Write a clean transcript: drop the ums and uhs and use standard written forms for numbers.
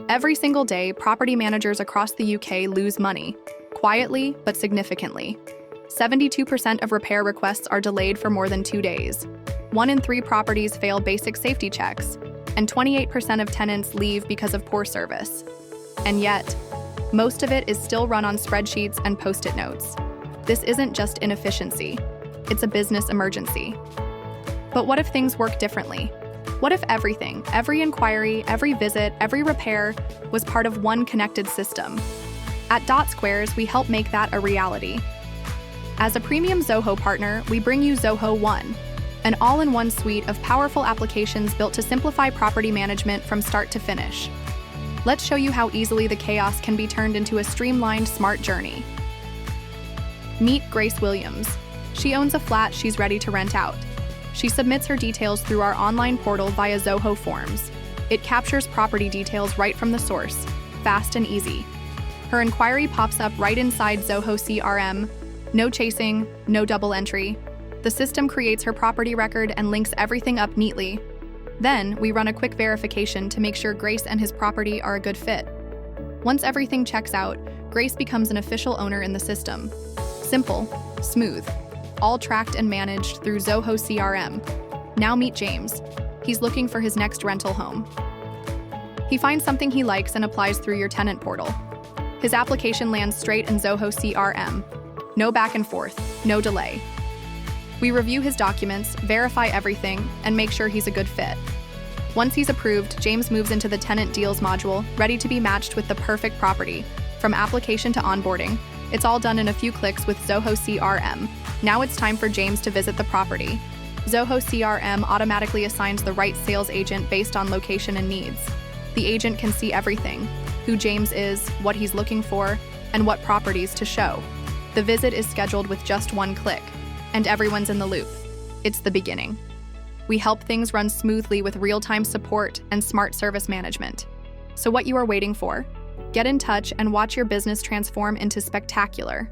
Every single day, property managers across the UK lose money, quietly but significantly. 72% of repair requests are delayed for more than 2 days. 1 in 3 properties fail basic safety checks, and 28% of tenants leave because of poor service. And yet, most of it is still run on spreadsheets and post-it notes. This isn't just inefficiency, it's a business emergency. But what if things work differently? What if everything, every inquiry, every visit, every repair, was part of one connected system? At Dotsquares, we help make that a reality. As a premium Zoho partner, we bring you Zoho One, an all-in-one suite of powerful applications built to simplify property management from start to finish. Let's show you how easily the chaos can be turned into a streamlined, smart journey. Meet Grace Williams. She owns a flat she's ready to rent out. She submits her details through our online portal via Zoho Forms. It captures property details right from the source, fast and easy. Her inquiry pops up right inside Zoho CRM. No chasing, no double entry. The system creates her property record and links everything up neatly. Then, we run a quick verification to make sure Grace and his property are a good fit. Once everything checks out, Grace becomes an official owner in the system. Simple, smooth, all tracked and managed through Zoho CRM. Now meet James. He's looking for his next rental home. He finds something he likes and applies through your tenant portal. His application lands straight in Zoho CRM. No back and forth, no delay. We review his documents, verify everything, and make sure he's a good fit. Once he's approved, James moves into the Tenant Deals module, ready to be matched with the perfect property. From application to onboarding, it's all done in a few clicks with Zoho CRM. Now it's time for James to visit the property. Zoho CRM automatically assigns the right sales agent based on location and needs. The agent can see everything: who James is, what he's looking for, and what properties to show. The visit is scheduled with just one click, and everyone's in the loop. It's the beginning. We help things run smoothly with real-time support and smart service management. So what you are waiting for? Get in touch and watch your business transform into spectacular.